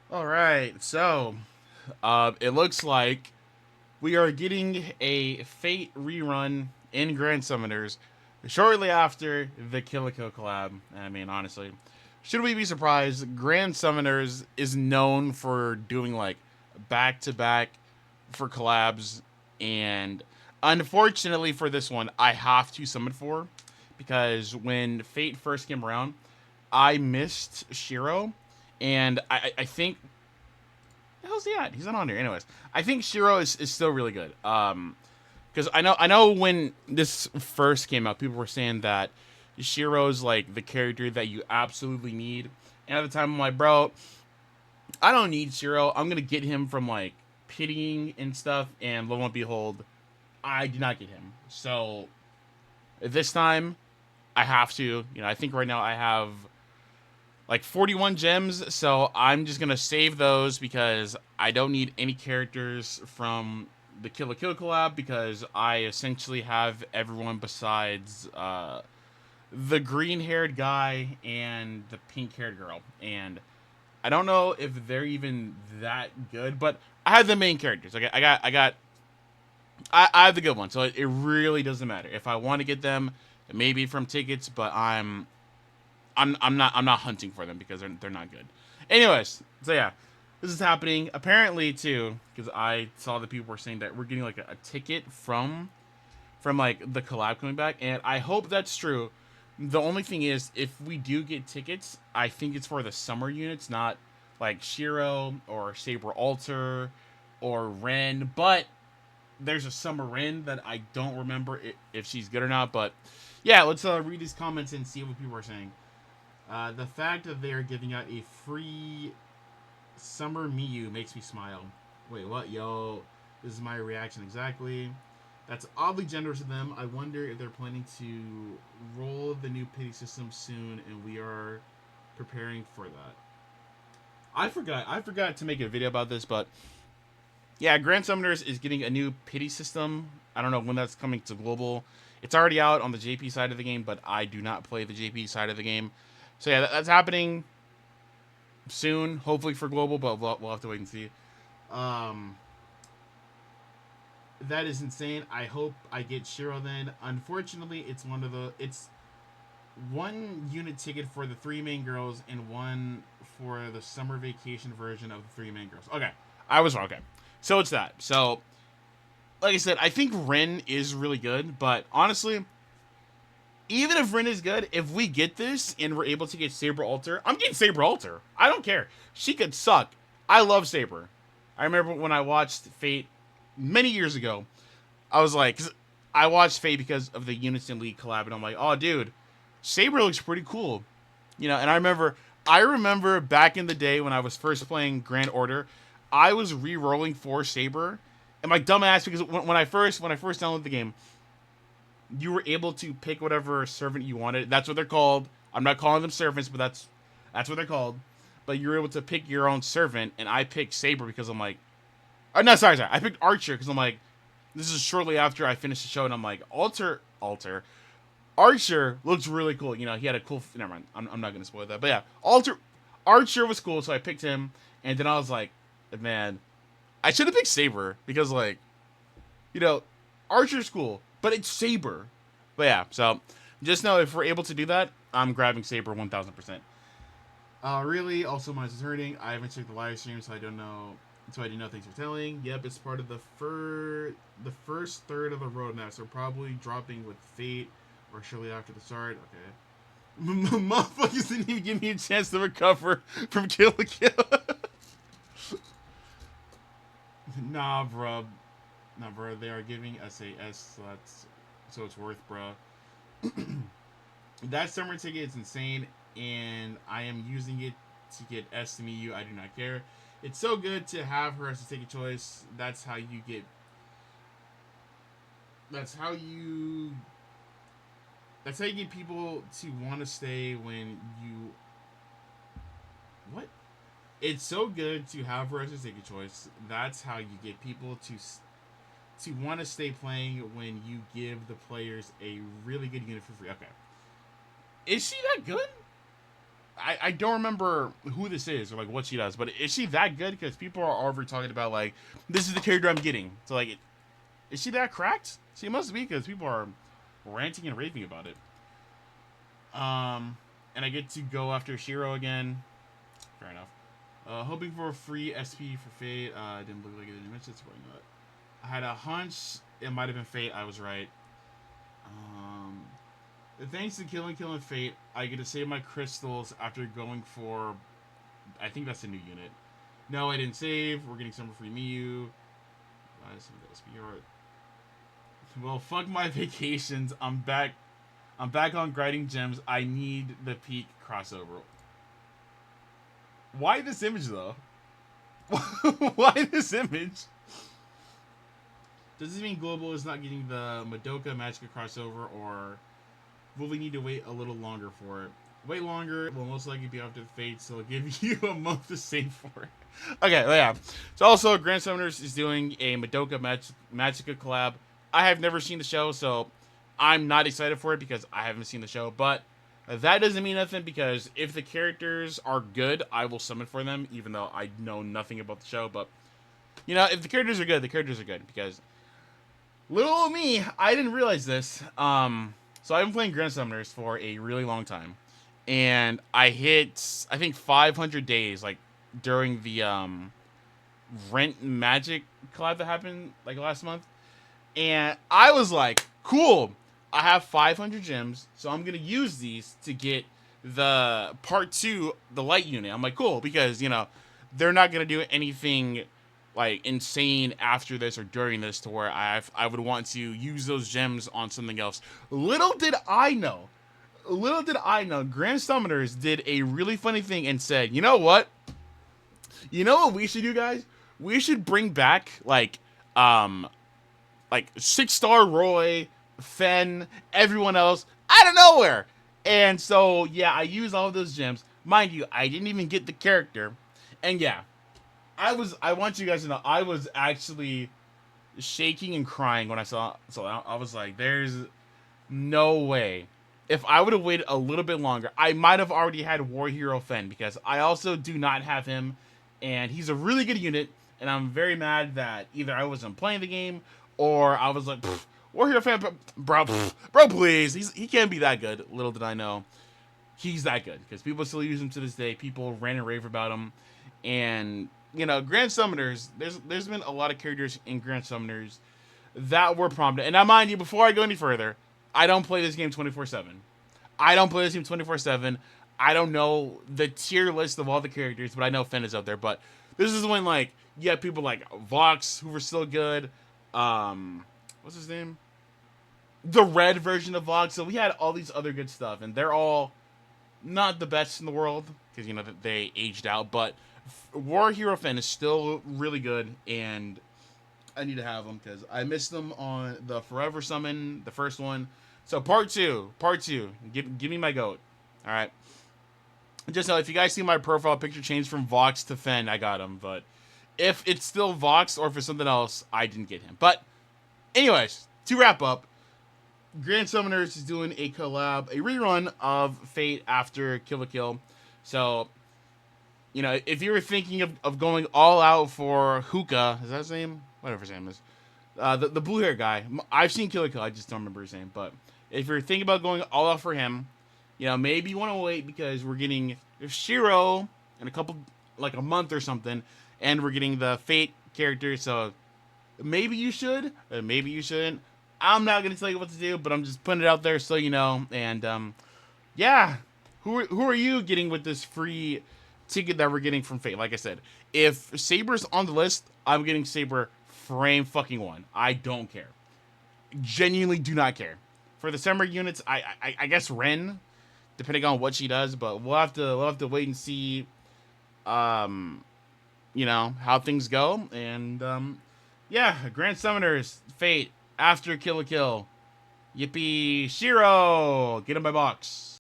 All right, so it looks like we are getting a Fate rerun in Grand Summoners shortly after the Killico collab. I mean, honestly, should we be surprised? Grand Summoners is known for doing like back to back for collabs, and unfortunately for this one, I have to summon for because when Fate first came around, I missed Shiro, and I think the hell's he at? He's not on here. Anyways, I think Shiro is still really good. Because I know when this first came out, people were saying that Shiro's like the character that you absolutely need. And at the time, I'm like, bro, I don't need Shiro. I'm gonna get him from like pitying and stuff. And lo and behold, I did not get him. So this time, I have to. I think right now I have like 41 gems, so I'm just gonna save those because I don't need any characters from the Kill la Kill collab because I essentially have everyone besides the green haired guy and the pink haired girl. And I don't know if they're even that good, but I have the main characters. I have the good ones, so it really doesn't matter. If I want to get them, maybe from tickets, but I'm not hunting for them because they're not good. Anyways, so yeah, this is happening apparently too because I saw that people were saying that we're getting like a ticket from like the collab coming back, and I hope that's true. The only thing is, if we do get tickets, I think it's for the summer units, not like Shiro or Saber Alter or Ren. But there's a summer Ren that I don't remember if she's good or not. But yeah, let's read these comments and see what people are saying. The fact that they are giving out a free summer Miyu makes me smile. Wait, what? Yo, this is my reaction exactly. That's oddly generous of them. I wonder if they're planning to roll the new pity system soon, and we are preparing for that. I forgot to make a video about this, but yeah, Grand Summoners is getting a new pity system. I don't know when that's coming to global. It's already out on the JP side of the game, but I do not play the JP side of the game. So yeah, that's happening soon, hopefully for global, but we'll have to wait and see. Um, that is insane. I hope I get Shiro then. Unfortunately, it's one unit ticket for the three main girls and one for the summer vacation version of the three main girls. Okay, I was wrong. Okay, so it's that. So like I said, I think Ren is really good, but honestly, even if Ren is good, if we get this and we're able to get Saber Alter, I'm getting Saber Alter. I don't care. She could suck. I love Saber. I remember when I watched Fate many years ago. I was like, 'cause I watched Fate because of the Unison League collab, and I'm like, oh, dude, Saber looks pretty cool. And I remember back in the day when I was first playing Grand Order, I was re-rolling for Saber, and my dumb ass because when I first downloaded the game, you were able to pick whatever servant you wanted. That's what they're called. I'm not calling them servants, but that's what they're called. But you were able to pick your own servant, and I picked Saber because I'm like, oh, no, sorry, I picked Archer because I'm like, this is shortly after I finished the show, and I'm like, Archer looks really cool. He had a cool. Never mind, I'm not gonna spoil that. But yeah, Archer was cool, so I picked him, and then I was like, man, I should have picked Saber because like, you know, Archer's cool, but it's Saber. But yeah, so just know if we're able to do that, I'm grabbing Saber 1,000%. Really, also mine is hurting. I haven't checked the live stream, so I don't know. So I didn't know. Thanks for telling. Yep, it's part of the first third of the roadmap. So probably dropping with Fate or shortly after the start. Okay. Motherfuckers didn't even give me a chance to recover from Kill la Kill. Nah, bro. Nah, bro. They are giving us a S, so it's worth, bro. That summer ticket is insane, and I am using it to get S to me you. I do not care. It's so good to have her as a ticket choice. That's how you that's how you get people to want to stay when you what? It's so good to have her as a ticket choice. That's how you get people to want to stay playing when you give the players a really good unit for free. Okay, is she that good? I don't remember who this is or like what she does, but is she that good? Because people are already talking about like this is the character I'm getting. So like, is she that cracked? She must be because people are ranting and raving about it. And I get to go after Shiro again. Fair enough. Hoping for a free SP for Fate. Didn't look like it didn't mention it's probably not. I had a hunch it might have been Fate. I was right. Um, Thanks to Killing Fate, I get to save my crystals after going for. I think that's a new unit. No, I didn't save. We're getting some free Miyu. Some of the SP art. Well, fuck my vacations. I'm back. I'm back on grinding gems. I need the peak crossover. Why this image though? Why this image? Does this mean Global is not getting the Madoka Magica crossover, or will we need to wait a little longer for it? Wait longer, it will most likely be after the Fate, so it'll give you a month to save for it. Okay, yeah. So also, Grand Summoners is doing a Madoka Magica collab. I have never seen the show, so I'm not excited for it because I haven't seen the show, but that doesn't mean nothing because if the characters are good, I will summon for them, even though I know nothing about the show. But, you know, if the characters are good, the characters are good. Because little old me, I didn't realize this. So I've been playing Grand Summoners for a really long time. And I hit, I think, 500 days, like, during the Rent Magic collab that happened, like, last month. And I was like, cool. I have 500 gems, so I'm going to use these to get the part 2, the light unit. I'm like, cool, because, you know, they're not going to do anything, like, insane after this or during this to where I would want to use those gems on something else. Little did I know, Grand Summoners did a really funny thing and said, you know what? You know what we should do, guys? We should bring back, like 6-star Roy, Fen, everyone else out of nowhere. And so, yeah, I used all of those gems. Mind you, I didn't even get the character. And yeah, I want you guys to know, I was actually shaking and crying when I saw, so I was like, there's no way. If I would have waited a little bit longer, I might have already had War Hero Fen, because I also do not have him, and he's a really good unit, and I'm very mad that either I wasn't playing the game, or I was like, War Hero Fen, bro, please, he can't be that good. Little did I know, he's that good, because people still use him to this day. People rant and rave about him, and, you know, Grand Summoners, there's been a lot of characters in Grand Summoners that were prominent. And now, mind you, before I go any further, I don't play this game 24/7. I don't play this game 24/7. I don't know the tier list of all the characters, but I know Fen is out there. But this is when, like, you have people like Vox, who were still good. What's his name? The red version of Vox. So we had all these other good stuff, and they're all not the best in the world because, you know, they aged out. But War Hero Fen is still really good, and I need to have them because I missed them on the Forever Summon, the first one. So part two, give me my goat. All right. Just know, if you guys see my profile picture change from Vox to Fen, I got him. But if it's still Vox or if it's something else, I didn't get him. But anyways, to wrap up, Grand Summoners is doing a collab, a rerun of Fate after Kill la Kill. So, you know, if you were thinking of going all out for Hookah, is that his name? Whatever his name is. The blue hair guy. I've seen Kill la Kill, I just don't remember his name. But if you're thinking about going all out for him, you know, maybe you want to wait because we're getting Shiro in a couple, like a month or something, and we're getting the Fate character. So maybe you should, maybe you shouldn't. I'm not gonna tell you what to do, but I'm just putting it out there so you know. And yeah, who are you getting with this free ticket that we're getting from Fate? Like I said, if Saber's on the list, I'm getting Saber frame fucking one. I don't care. Genuinely do not care. For the summer units, I guess Ren, depending on what she does, but we'll have to wait and see, you know, how things go. And yeah, Grand Summoners, Fate, after Kill la Kill. Yippee, Shiro! Get in my box.